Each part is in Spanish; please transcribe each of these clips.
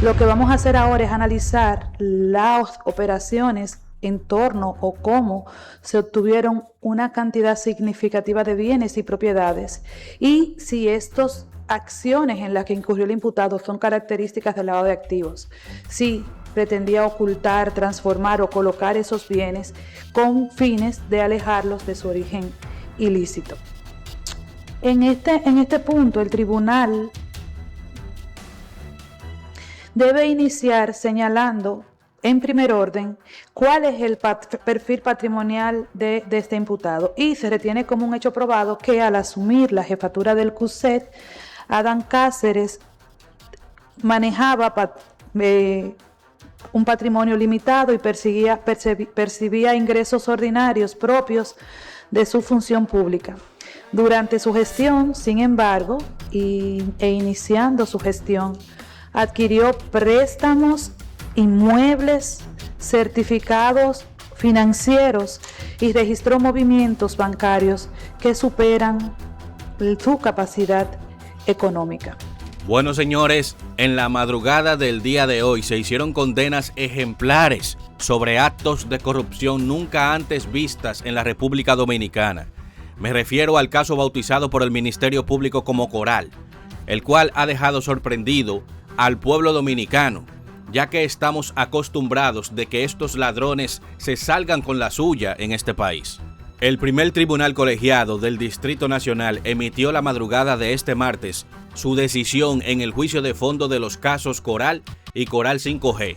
Lo que vamos a hacer ahora es analizar las operaciones en torno o cómo se obtuvieron una cantidad significativa de bienes y propiedades y si estas acciones en las que incurrió el imputado son características del lavado de activos. Si pretendía ocultar, transformar o colocar esos bienes con fines de alejarlos de su origen ilícito. En este punto, el tribunal debe iniciar señalando, en primer orden, cuál es el perfil patrimonial de este imputado y se retiene como un hecho probado que al asumir la jefatura del CUSET, Adán Cáceres manejaba un patrimonio limitado y percibía ingresos ordinarios propios de su función pública. Durante su gestión, sin embargo, e iniciando su gestión, adquirió préstamos, inmuebles, certificados financieros y registró movimientos bancarios que superan su capacidad económica. Bueno, señores, en la madrugada del día de hoy se hicieron condenas ejemplares sobre actos de corrupción nunca antes vistas en la República Dominicana. Me refiero al caso bautizado por el Ministerio Público como Coral, el cual ha dejado sorprendido al pueblo dominicano, ya que estamos acostumbrados de que estos ladrones se salgan con la suya en este país. El primer tribunal colegiado del Distrito Nacional emitió la madrugada de este martes su decisión en el juicio de fondo de los casos Coral y Coral 5G,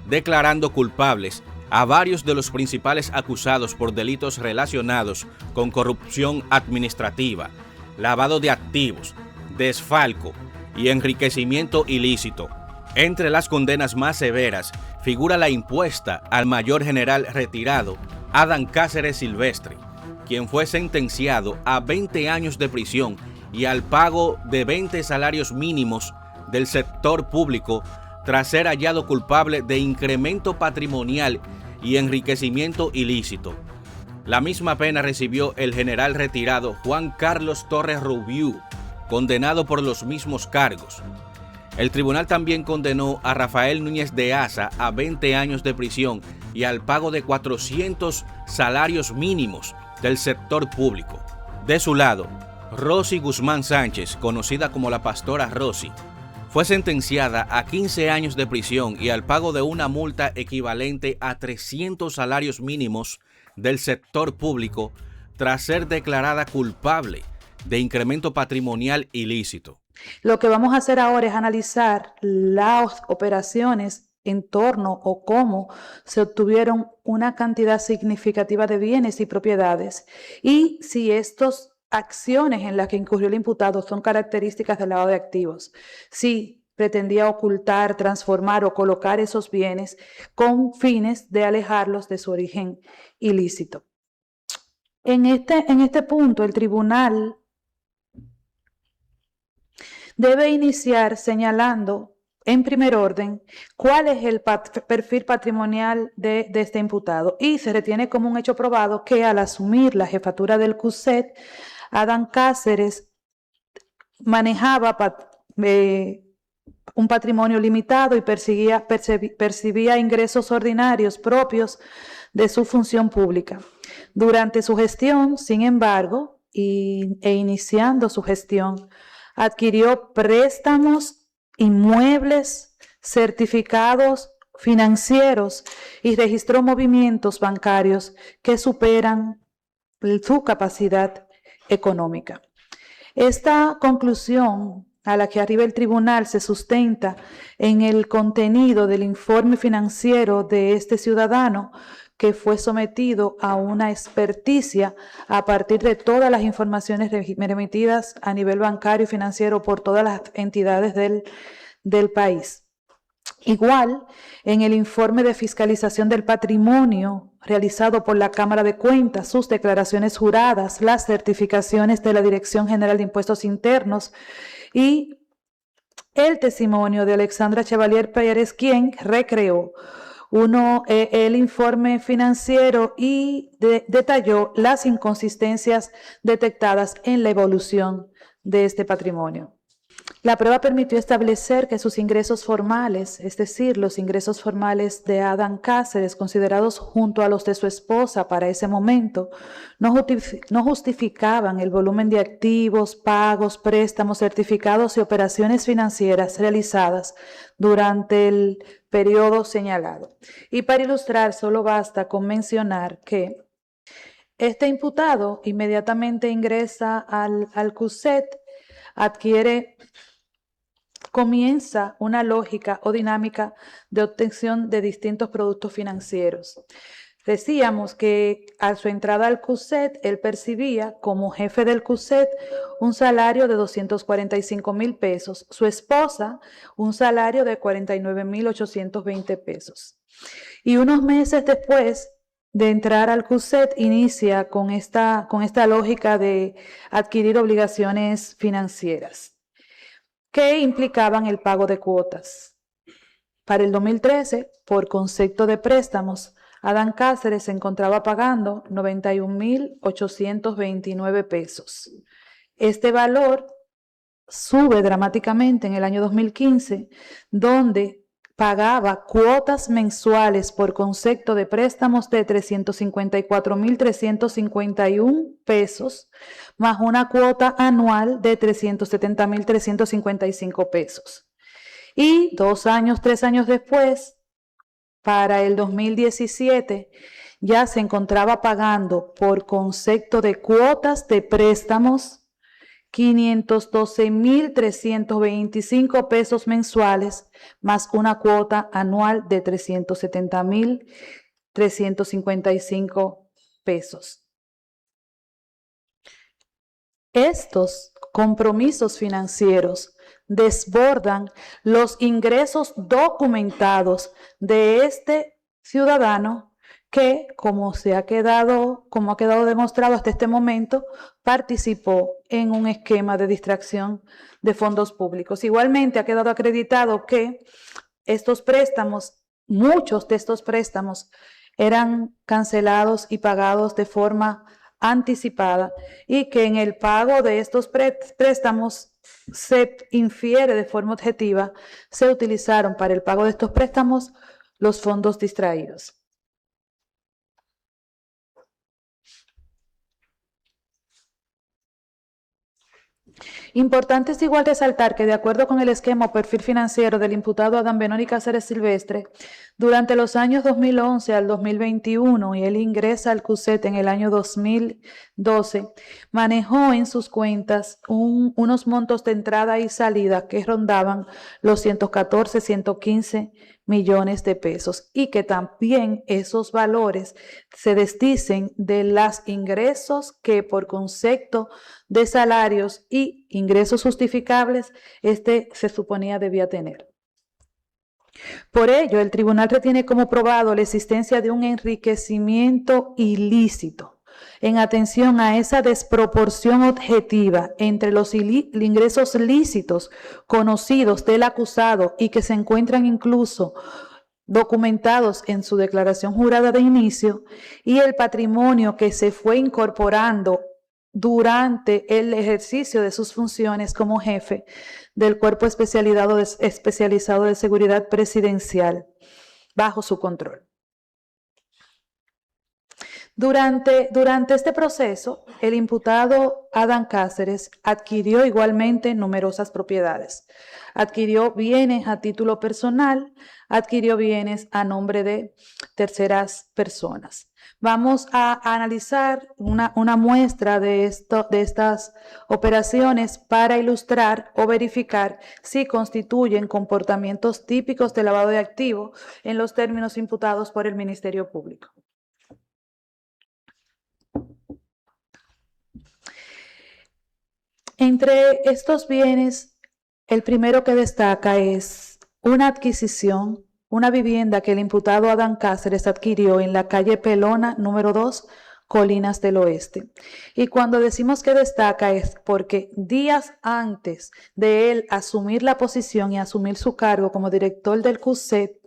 declarando culpables a varios de los principales acusados por delitos relacionados con corrupción administrativa, lavado de activos, desfalco y enriquecimiento ilícito. Entre las condenas más severas figura la impuesta al mayor general retirado Adán Cáceres Silvestre, quien fue sentenciado a 20 años de prisión y al pago de 20 salarios mínimos del sector público tras ser hallado culpable de incremento patrimonial y enriquecimiento ilícito. La misma pena recibió el general retirado Juan Carlos Torres Rubiú, condenado por los mismos cargos. El tribunal también condenó a Rafael Núñez de Asa a 20 años de prisión y al pago de 400 salarios mínimos del sector público. De su lado, Rosy Guzmán Sánchez, conocida como la Pastora Rosy, fue sentenciada a 15 años de prisión y al pago de una multa equivalente a 300 salarios mínimos del sector público tras ser declarada culpable de incremento patrimonial ilícito. Lo que vamos a hacer ahora es analizar las operaciones en torno o cómo se obtuvieron una cantidad significativa de bienes y propiedades y si estas acciones en las que incurrió el imputado son características del lavado de activos. Si pretendía ocultar, transformar o colocar esos bienes con fines de alejarlos de su origen ilícito. En este punto, el tribunal debe iniciar señalando, en primer orden, cuál es el perfil patrimonial de este imputado y se retiene como un hecho probado que al asumir la jefatura del CUSET, Adán Cáceres manejaba un patrimonio limitado y percibía ingresos ordinarios propios de su función pública. Durante su gestión, sin embargo, e iniciando su gestión, adquirió préstamos, inmuebles, certificados financieros y registró movimientos bancarios que superan su capacidad económica. Esta conclusión a la que arriba el tribunal se sustenta en el contenido del informe financiero de este ciudadano que fue sometido a una experticia a partir de todas las informaciones remitidas a nivel bancario y financiero por todas las entidades del país. Igual, en el informe de fiscalización del patrimonio realizado por la Cámara de Cuentas, sus declaraciones juradas, las certificaciones de la Dirección General de Impuestos Internos y el testimonio de Alexandra Chevalier Pérez, quien recreó el informe financiero y detalló las inconsistencias detectadas en la evolución de este patrimonio. La prueba permitió establecer que sus ingresos formales, es decir, los ingresos formales de Adán Cáceres, considerados junto a los de su esposa para ese momento, no justificaban el volumen de activos, pagos, préstamos, certificados y operaciones financieras realizadas durante el periodo señalado. Y para ilustrar, solo basta con mencionar que este imputado inmediatamente ingresa al CUSET, comienza una lógica o dinámica de obtención de distintos productos financieros. Decíamos que a su entrada al CUSET, él percibía como jefe del CUSET un salario de 245,000 pesos, su esposa un salario de 49,820 pesos. Y unos meses después de entrar al CUSET, inicia con esta lógica de adquirir obligaciones financieras que implicaban el pago de cuotas. Para el 2013, por concepto de préstamos, Adán Cáceres se encontraba pagando 91,829 pesos. Este valor sube dramáticamente en el año 2015, donde pagaba cuotas mensuales por concepto de préstamos de 354,351 pesos, más una cuota anual de 370,355 pesos. Y 3 años después, para el 2017, ya se encontraba pagando por concepto de cuotas de préstamos 512,325 pesos mensuales, más una cuota anual de 370,355 pesos. Estos compromisos financieros desbordan los ingresos documentados de este ciudadano que, como ha quedado demostrado hasta este momento, participó en un esquema de distracción de fondos públicos. Igualmente, ha quedado acreditado que muchos de estos préstamos eran cancelados y pagados de forma anticipada y que en el pago de estos préstamos se infiere de forma objetiva, se utilizaron para el pago de estos préstamos los fondos distraídos. Importante es igual resaltar que, de acuerdo con el esquema o perfil financiero del imputado Adán Benoni Cáceres Silvestre, durante los años 2011 al 2021, y él ingresa al CUSET en el año 2012, manejó en sus cuentas unos montos de entrada y salida que rondaban los 114, 115 millones de pesos, y que también esos valores se desdicen de los ingresos que por concepto de salarios y ingresos justificables se suponía debía tener. Por ello, el tribunal retiene como probado la existencia de un enriquecimiento ilícito en atención a esa desproporción objetiva entre los ingresos lícitos conocidos del acusado y que se encuentran incluso documentados en su declaración jurada de inicio, y el patrimonio que se fue incorporando durante el ejercicio de sus funciones como jefe del Cuerpo Especializado de Seguridad Presidencial bajo su control. Durante este proceso, el imputado Adán Cáceres adquirió igualmente numerosas propiedades. Adquirió bienes a título personal, adquirió bienes a nombre de terceras personas. Vamos a analizar una muestra de estas operaciones para ilustrar o verificar si constituyen comportamientos típicos de lavado de activos en los términos imputados por el Ministerio Público. Entre estos bienes, el primero que destaca es una adquisición, una vivienda que el imputado Adán Cáceres adquirió en la calle Pelona, número 2, Colinas del Oeste. Y cuando decimos que destaca es porque días antes de él asumir la posición y asumir su cargo como director del CUSET,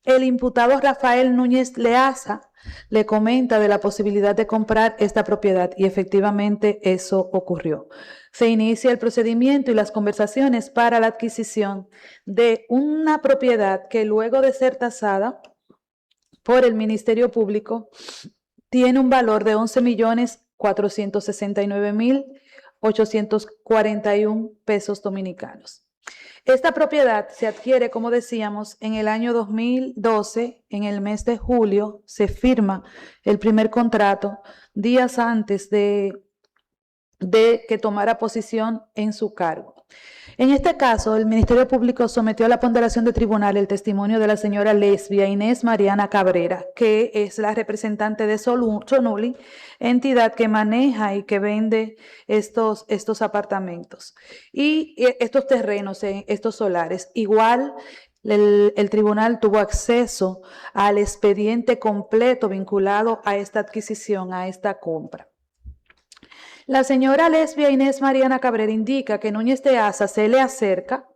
el imputado Rafael Núñez Leaza le comenta de la posibilidad de comprar esta propiedad y efectivamente eso ocurrió. Se inicia el procedimiento y las conversaciones para la adquisición de una propiedad que luego de ser tasada por el Ministerio Público tiene un valor de 11.469.841 pesos dominicanos. Esta propiedad se adquiere, como decíamos, en el año 2012, en el mes de julio, se firma el primer contrato días antes de que tomara posición en su cargo. En este caso, el Ministerio Público sometió a la ponderación de tribunal el testimonio de la señora Lesbia Inés Mariana Cabrera, que es la representante de Sonuli, entidad que maneja y que vende estos apartamentos y estos terrenos, estos solares. Igual, el tribunal tuvo acceso al expediente completo vinculado a esta adquisición, a esta compra. La señora Lesbia Inés Mariana Cabrera indica que Núñez de Asa se le acerca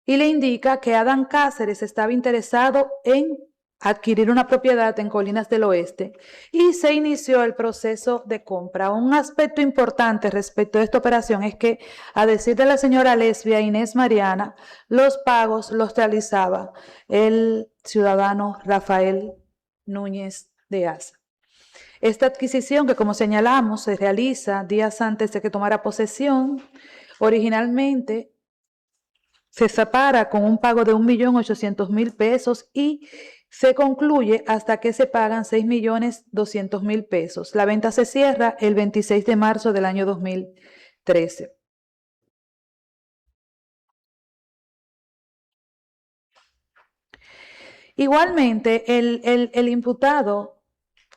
y le indica que Adán Cáceres estaba interesado en adquirir una propiedad en Colinas del Oeste y se inició el proceso de compra. Un aspecto importante respecto a esta operación es que, a decir de la señora Lesbia Inés Mariana, los pagos los realizaba el ciudadano Rafael Núñez de Asa. Esta adquisición, que como señalamos, se realiza días antes de que tomara posesión, originalmente se separa con un pago de 1.800.000 pesos y se concluye hasta que se pagan 6.200.000 pesos. La venta se cierra el 26 de marzo del año 2013. Igualmente, el imputado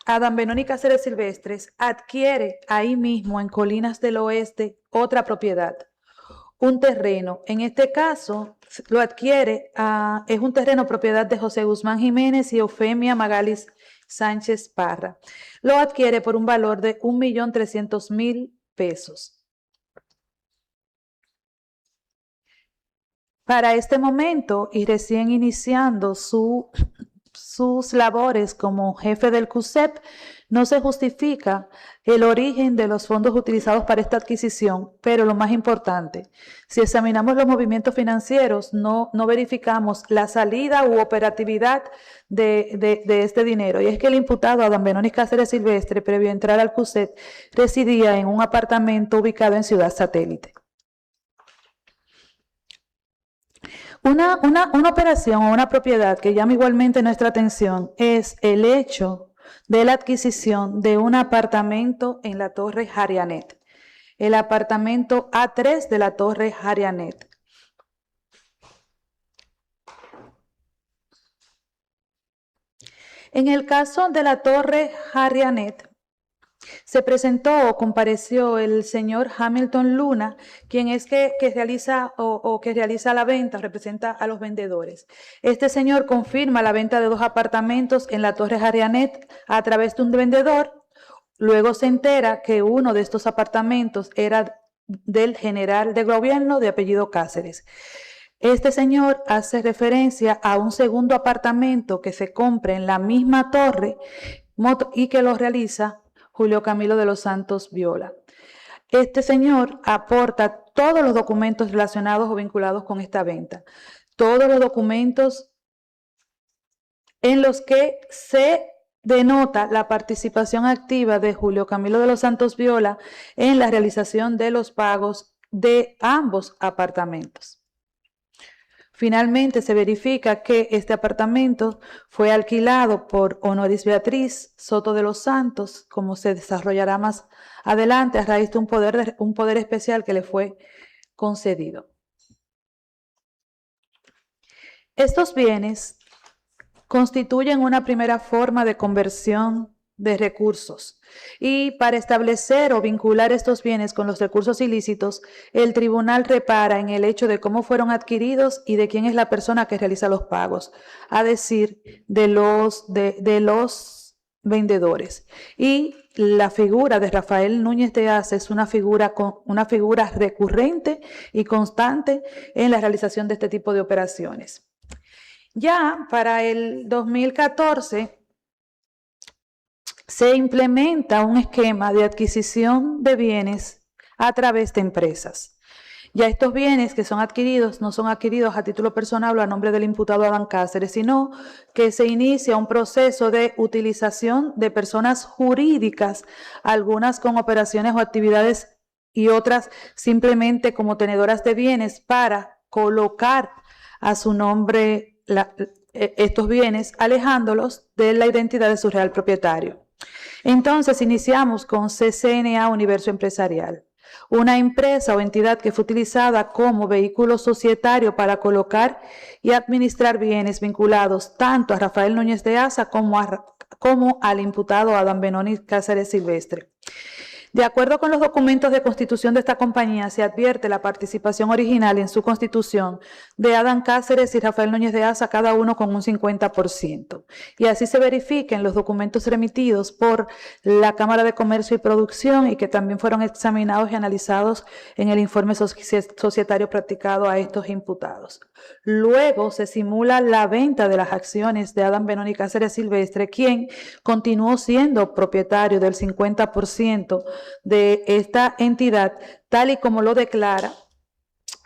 Adán Benoni Cáceres Silvestres adquiere ahí mismo en Colinas del Oeste otra propiedad, un terreno. En este caso lo adquiere, es un terreno propiedad de José Guzmán Jiménez y Eufemia Magalis Sánchez Parra. Lo adquiere por un valor de 1.300.000 pesos. Para este momento y recién iniciando sus labores como jefe del CUSEP, no se justifica el origen de los fondos utilizados para esta adquisición, pero lo más importante, si examinamos los movimientos financieros, no verificamos la salida u operatividad de este dinero. Y es que el imputado Adán Benoni Cáceres Silvestre, previo a entrar al CUSEP, residía en un apartamento ubicado en Ciudad Satélite. Una operación o una propiedad que llama igualmente nuestra atención es el hecho de la adquisición de un apartamento en la Torre Jarianet, el apartamento A3 de la Torre Jarianet. En el caso de la Torre Jarianet, se presentó o compareció el señor Hamilton Luna, quien es que realiza la venta, representa a los vendedores. Este señor confirma la venta de 2 apartamentos en la Torre Jarianet a través de un vendedor. Luego se entera que uno de estos apartamentos era del general de gobierno de apellido Cáceres. Este señor hace referencia a un segundo apartamento que se compra en la misma torre y que lo realiza Julio Camilo de los Santos Viola. Este señor aporta todos los documentos relacionados o vinculados con esta venta, todos los documentos en los que se denota la participación activa de Julio Camilo de los Santos Viola en la realización de los pagos de ambos apartamentos. Finalmente se verifica que este apartamento fue alquilado por Honoris Beatriz Soto de los Santos, como se desarrollará más adelante a raíz de un poder especial que le fue concedido. Estos bienes constituyen una primera forma de conversión de recursos y para establecer o vincular estos bienes con los recursos ilícitos, el tribunal repara en el hecho de cómo fueron adquiridos y de quién es la persona que realiza los pagos, a decir, de los vendedores. Y la figura de Rafael Núñez de Asa es una figura recurrente y constante en la realización de este tipo de operaciones. Ya para el 2014, se implementa un esquema de adquisición de bienes a través de empresas. Ya estos bienes que son adquiridos no son adquiridos a título personal o a nombre del imputado Adán Cáceres, sino que se inicia un proceso de utilización de personas jurídicas, algunas con operaciones o actividades y otras simplemente como tenedoras de bienes, para colocar a su nombre estos bienes, alejándolos de la identidad de su real propietario. Entonces iniciamos con CCNA Universo Empresarial, una empresa o entidad que fue utilizada como vehículo societario para colocar y administrar bienes vinculados tanto a Rafael Núñez de Asa como al imputado Adán Benoni Cáceres Silvestre. De acuerdo con los documentos de constitución de esta compañía, se advierte la participación original en su constitución de Adán Cáceres y Rafael Núñez de Asa, cada uno con un 50%. Y así se verifica en los documentos remitidos por la Cámara de Comercio y Producción y que también fueron examinados y analizados en el informe societario practicado a estos imputados. Luego se simula la venta de las acciones de Adán Benoni Cáceres Silvestre, quien continuó siendo propietario del 50% de esta entidad, tal y como lo declara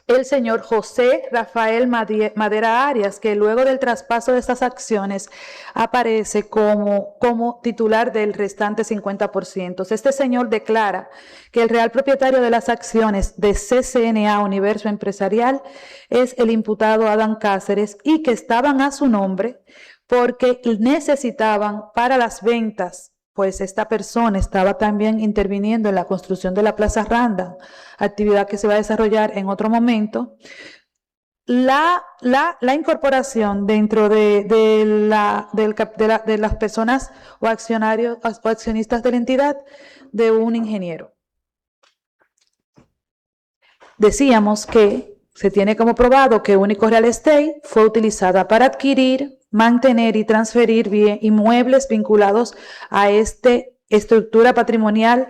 el señor José Rafael Madera Arias, que luego del traspaso de estas acciones aparece como titular del restante 50%. Este señor declara que el real propietario de las acciones de CCNA Universo Empresarial es el imputado Adán Cáceres y que estaban a su nombre porque necesitaban para las ventas, pues esta persona estaba también interviniendo en la construcción de la Plaza Randall, actividad que se va a desarrollar en otro momento. La incorporación dentro de las personas o accionarios o accionistas de la entidad de un ingeniero. Decíamos que se tiene como probado que Único Real Estate fue utilizada para adquirir, mantener y transferir inmuebles vinculados a esta estructura patrimonial,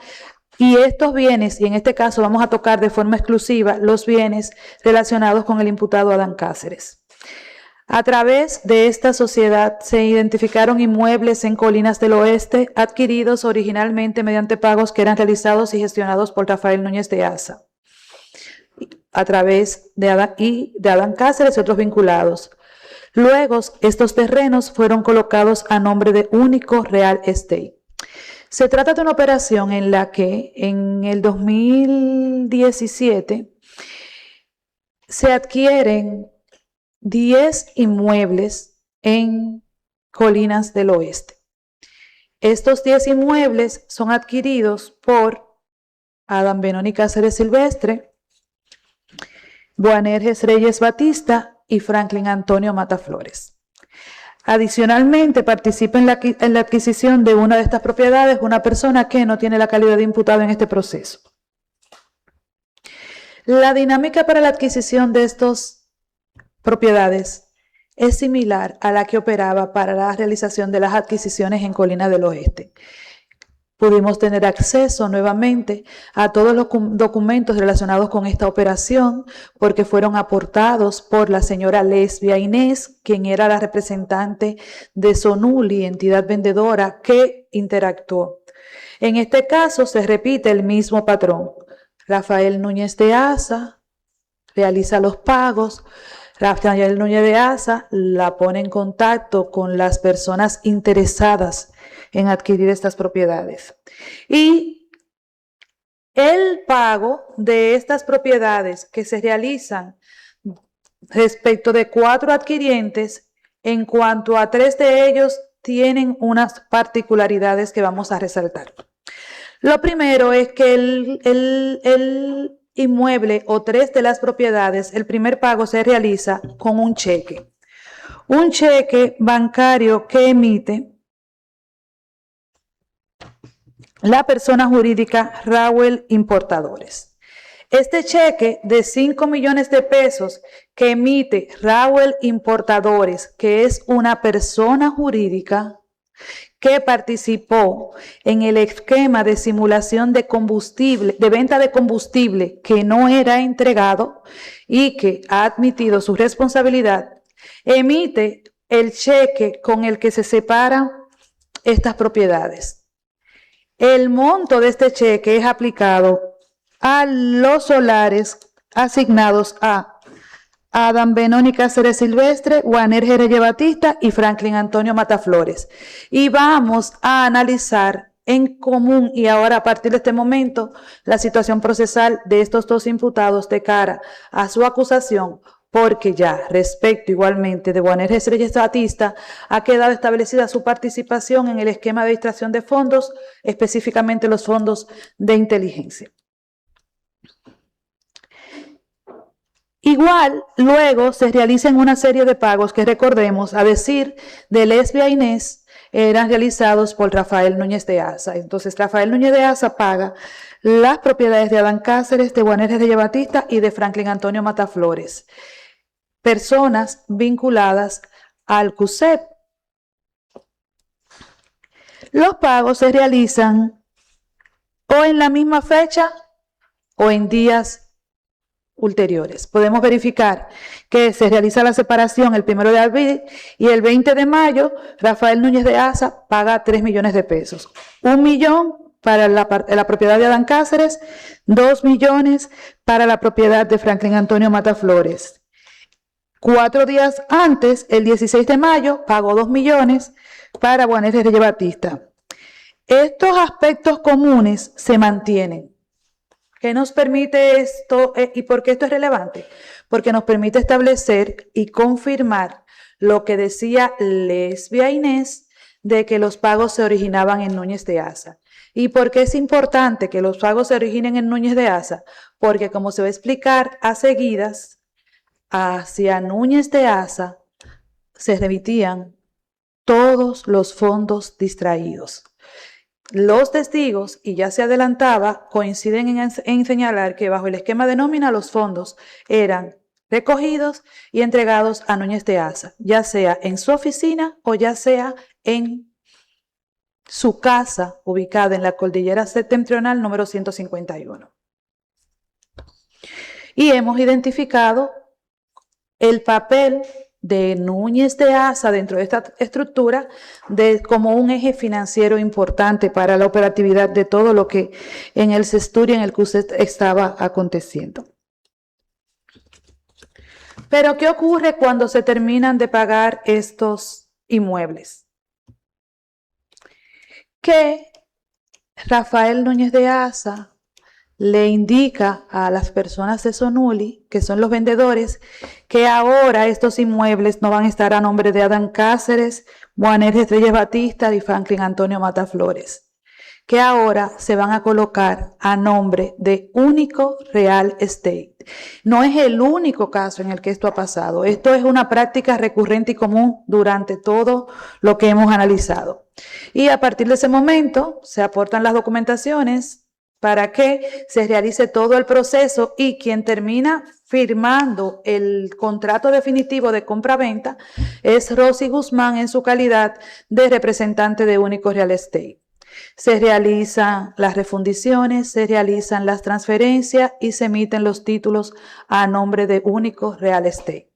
y estos bienes, y en este caso vamos a tocar de forma exclusiva los bienes relacionados con el imputado Adán Cáceres. A través de esta sociedad se identificaron inmuebles en Colinas del Oeste adquiridos originalmente mediante pagos que eran realizados y gestionados por Rafael Núñez de Asa, a través de Adán Cáceres y otros vinculados. Luego, estos terrenos fueron colocados a nombre de Único Real Estate. Se trata de una operación en la que en el 2017 se adquieren 10 inmuebles en Colinas del Oeste. Estos 10 inmuebles son adquiridos por Adán Benoni Cáceres Silvestre, Boanerges Reyes Batista y Franklin Antonio Mataflores. Adicionalmente, participa en la adquisición de una de estas propiedades una persona que no tiene la calidad de imputado en este proceso. La dinámica para la adquisición de estas propiedades es similar a la que operaba para la realización de las adquisiciones en Colina del Oeste. Pudimos tener acceso nuevamente a todos los documentos relacionados con esta operación porque fueron aportados por la señora Lesbia Inés, quien era la representante de Sonuli, entidad vendedora que interactuó. En este caso se repite el mismo patrón. Rafael Núñez de Asa realiza los pagos. Rafael Núñez de Asa la pone en contacto con las personas interesadas en adquirir estas propiedades. Y el pago de estas propiedades que se realizan respecto de 4 adquirientes, en cuanto a 3 de ellos, tienen unas particularidades que vamos a resaltar. Lo primero es que el inmueble o 3 de las propiedades, el primer pago se realiza con un cheque bancario que emite la persona jurídica Raúl Importadores. Este cheque de 5 millones de pesos que emite Raúl Importadores, que es una persona jurídica que participó en el esquema de simulación de combustible, de venta de combustible que no era entregado y que ha admitido su responsabilidad, emite el cheque con el que se separan estas propiedades. El monto de este cheque es aplicado a los solares asignados a Adam Benoni Cáceres Silvestre, Juaner Jerez Batista y Franklin Antonio Mataflores. Y vamos a analizar en común y ahora a partir de este momento la situación procesal de estos dos imputados de cara a su acusación, porque ya respecto igualmente de Juaner Jerez Batista ha quedado establecida su participación en el esquema de distracción de fondos, específicamente los fondos de inteligencia. Igual, luego se realizan una serie de pagos que recordemos, a decir de Lesbia Inés, eran realizados por Rafael Núñez de Asa. Entonces, Rafael Núñez de Asa paga las propiedades de Adán Cáceres, de Juaner Jerez Batista y de Franklin Antonio Mataflores, personas vinculadas al CUSEP. Los pagos se realizan o en la misma fecha o en días ulteriores. Podemos verificar que se realiza la separación el 1 de abril y el 20 de mayo Rafael Núñez de Asa paga 3 millones de pesos. 1 millón para la propiedad de Adán Cáceres, 2 millones para la propiedad de Franklin Antonio Mataflores. 4 días antes, el 16 de mayo, pagó 2 millones para Juaner Jerez Batista. Estos aspectos comunes se mantienen. ¿Qué nos permite esto y por qué esto es relevante? Porque nos permite establecer y confirmar lo que decía Lesbia Inés de que los pagos se originaban en Núñez de Asa. ¿Y por qué es importante que los pagos se originen en Núñez de Asa? Porque como se va a explicar a seguidas, hacia Núñez de Asa se remitían todos los fondos distraídos. Los testigos, y ya se adelantaba, coinciden en señalar que bajo el esquema de nómina los fondos eran recogidos y entregados a Núñez de Asa, ya sea en su oficina o ya sea en su casa ubicada en la cordillera septentrional número 151. Y hemos identificado el papel de Núñez de Asa dentro de esta estructura como un eje financiero importante para la operatividad de todo lo que en el CESTUR y en el CUSEP estaba aconteciendo. Pero, ¿qué ocurre cuando se terminan de pagar estos inmuebles? Que Rafael Núñez de Asa le indica a las personas de Sonuli, que son los vendedores, que ahora estos inmuebles no van a estar a nombre de Adán Cáceres, Juaner Jerez Batista y Franklin Antonio Mataflores, que ahora se van a colocar a nombre de Único Real Estate. No es el único caso en el que esto ha pasado. Esto es una práctica recurrente y común durante todo lo que hemos analizado. Y a partir de ese momento se aportan las documentaciones para que se realice todo el proceso y quien termina firmando el contrato definitivo de compra-venta es Rosy Guzmán en su calidad de representante de Único Real Estate. Se realizan las refundiciones, se realizan las transferencias y se emiten los títulos a nombre de Único Real Estate.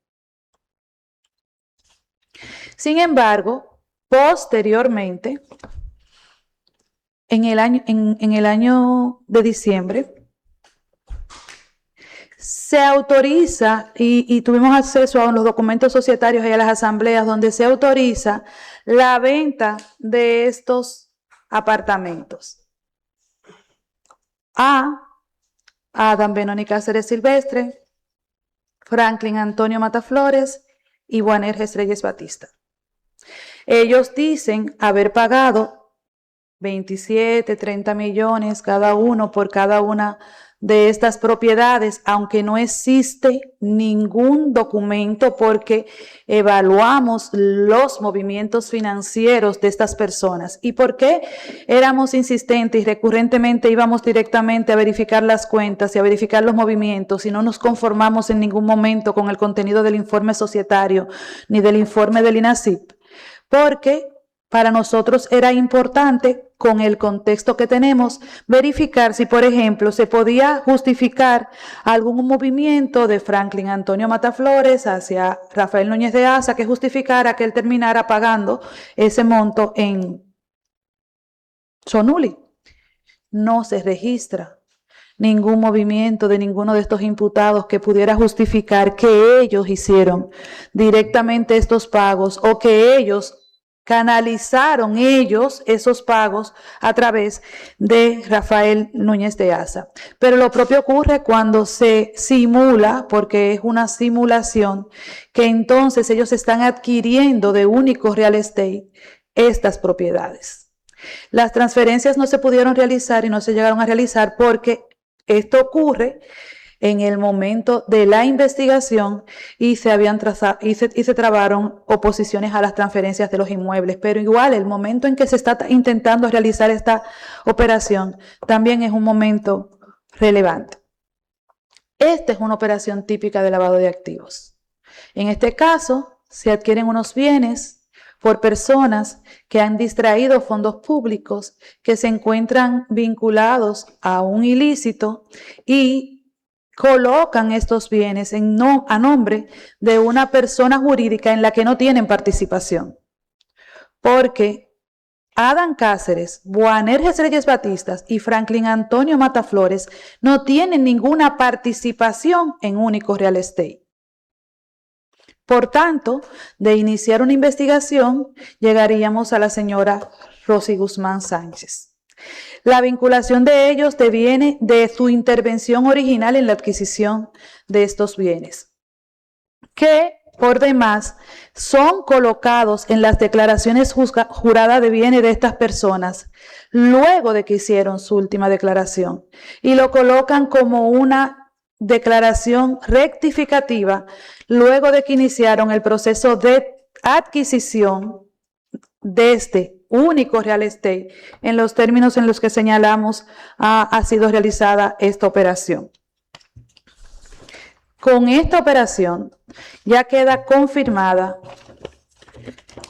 Sin embargo, posteriormente, en el año de diciembre, se autoriza, y tuvimos acceso a los documentos societarios y a las asambleas, donde se autoriza la venta de estos apartamentos a Adam Benoni Cáceres Silvestre, Franklin Antonio Mataflores y Juaner Jerez Batista. Ellos dicen haber pagado 27, 30 millones cada uno por cada una de estas propiedades, aunque no existe ningún documento porque evaluamos los movimientos financieros de estas personas. ¿Y por qué éramos insistentes y recurrentemente íbamos directamente a verificar las cuentas y a verificar los movimientos y no nos conformamos en ningún momento con el contenido del informe societario ni del informe del INASIP? Porque para nosotros era importante, con el contexto que tenemos, verificar si, por ejemplo, se podía justificar algún movimiento de Franklin Antonio Mataflores hacia Rafael Núñez de Asa que justificara que él terminara pagando ese monto en Sonuli. no se registra ningún movimiento de ninguno de estos imputados que pudiera justificar que ellos hicieron directamente estos pagos o que ellos canalizaron esos pagos a través de Rafael Núñez de Asa. Pero lo propio ocurre cuando se simula, porque es una simulación, que entonces ellos están adquiriendo de Único Real Estate estas propiedades. Las transferencias no se pudieron realizar y no se llegaron a realizar porque esto ocurre en el momento de la investigación y se trabaron oposiciones a las transferencias de los inmuebles. Pero igual, el momento en que se está intentando realizar esta operación también es un momento relevante. Esta es una operación típica de lavado de activos. En este caso, se adquieren unos bienes por personas que han distraído fondos públicos, que se encuentran vinculados a un ilícito y colocan estos bienes a nombre de una persona jurídica en la que no tienen participación. Porque Adán Cáceres, Boanerges Reyes Batistas y Franklin Antonio Mataflores no tienen ninguna participación en Único Real Estate. Por tanto, de iniciar una investigación, llegaríamos a la señora Rosy Guzmán Sánchez. La vinculación de ellos deviene de su intervención original en la adquisición de estos bienes, que por demás son colocados en las declaraciones juradas de bienes de estas personas luego de que hicieron su última declaración y lo colocan como una declaración rectificativa luego de que iniciaron el proceso de adquisición de este Único Real Estate en los términos en los que señalamos ha sido realizada esta operación. Con esta operación ya queda confirmada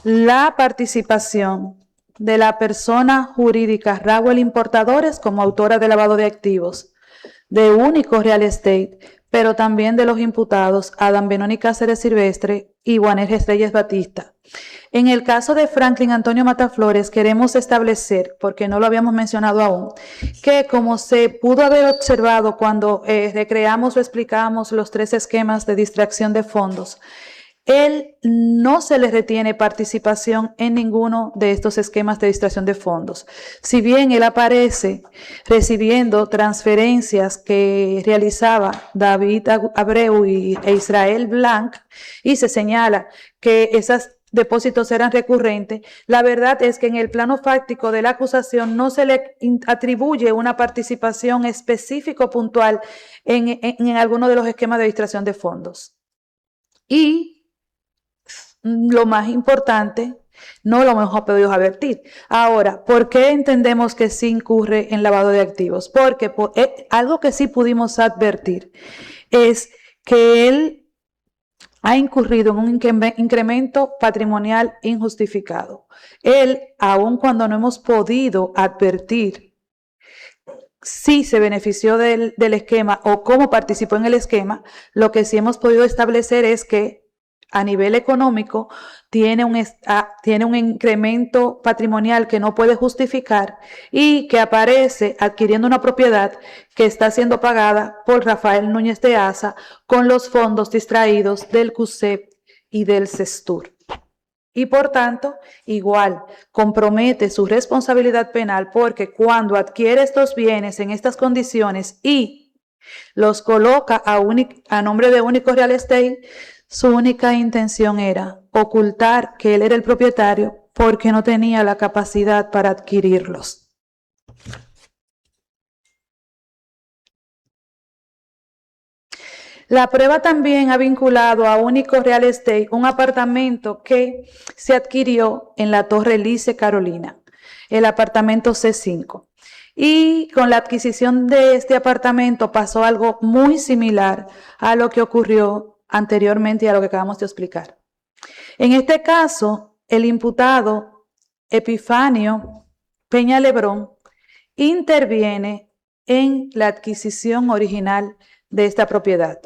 la participación de la persona jurídica Rawel Importadores como autora de lavado de activos de Único Real Estate, pero también de los imputados Adán Benoni Cáceres Silvestre y Boanerges Reyes Batista. En el caso de Franklin Antonio Mataflores, queremos establecer, porque no lo habíamos mencionado aún, que como se pudo haber observado cuando recreamos o explicamos los 3 esquemas de distracción de fondos, él no se le retiene participación en ninguno de estos esquemas de distracción de fondos. Si bien él aparece recibiendo transferencias que realizaba David Abreu e Israel Blanc y se señala que esos depósitos eran recurrentes, la verdad es que en el plano fáctico de la acusación no se le atribuye una participación específica o puntual en alguno de los esquemas de distracción de fondos. Y lo más importante, no lo hemos podido advertir. Ahora, ¿por qué entendemos que sí incurre en lavado de activos? Porque algo que sí pudimos advertir es que él ha incurrido en un incremento patrimonial injustificado. Él, aun cuando no hemos podido advertir si se benefició del esquema o cómo participó en el esquema, lo que sí hemos podido establecer es que a nivel económico tiene un incremento patrimonial que no puede justificar y que aparece adquiriendo una propiedad que está siendo pagada por Rafael Núñez de Asa con los fondos distraídos del CUSEP y del CESTUR. Y por tanto, igual, compromete su responsabilidad penal porque cuando adquiere estos bienes en estas condiciones y los coloca a nombre de Único Real Estate, su única intención era ocultar que él era el propietario porque no tenía la capacidad para adquirirlos. La prueba también ha vinculado a Único Real Estate un apartamento que se adquirió en la Torre Lice Carolina, el apartamento C5. Y con la adquisición de este apartamento pasó algo muy similar a lo que ocurrió anteriormente y a lo que acabamos de explicar. En este caso, el imputado Epifanio Peña Lebrón interviene en la adquisición original de esta propiedad.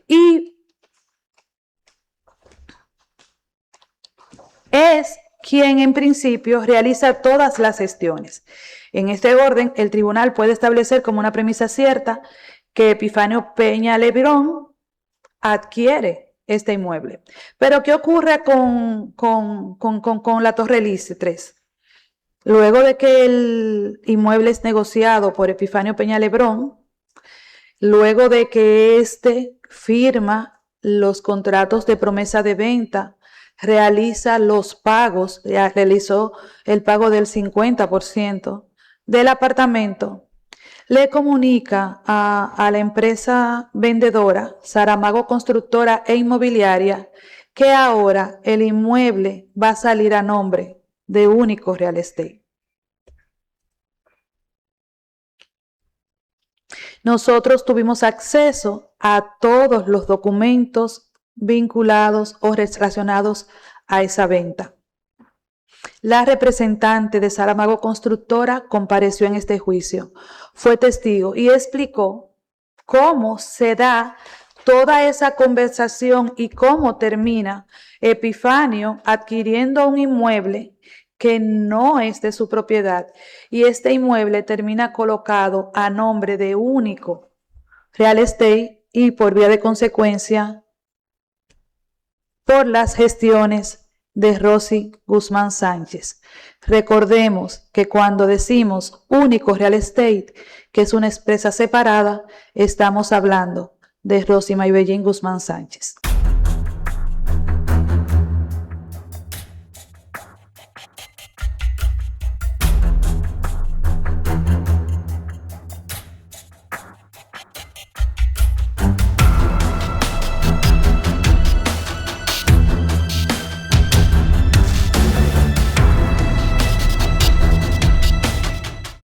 Y es quien en principio realiza todas las gestiones. En este orden, el tribunal puede establecer como una premisa cierta que Epifanio Peña Lebrón adquiere este inmueble. Pero ¿qué ocurre con la Torre Lice 3? Luego de que el inmueble es negociado por Epifanio Peña Lebrón, luego de que éste firma los contratos de promesa de venta, realiza los pagos, realizó el pago del 50% del apartamento, le comunica a la empresa vendedora, Saramago Constructora e Inmobiliaria, que ahora el inmueble va a salir a nombre de Único Real Estate. Nosotros tuvimos acceso a todos los documentos vinculados o relacionados a esa venta. La representante de Saramago Constructora compareció en este juicio, fue testigo y explicó cómo se da toda esa conversación y cómo termina Epifanio adquiriendo un inmueble que no es de su propiedad y este inmueble termina colocado a nombre de Único Real Estate y por vía de consecuencia por las gestiones de Rosy Guzmán Sánchez. Recordemos que cuando decimos Único Real Estate, que es una empresa separada, estamos hablando de Rosy Maybellín Guzmán Sánchez.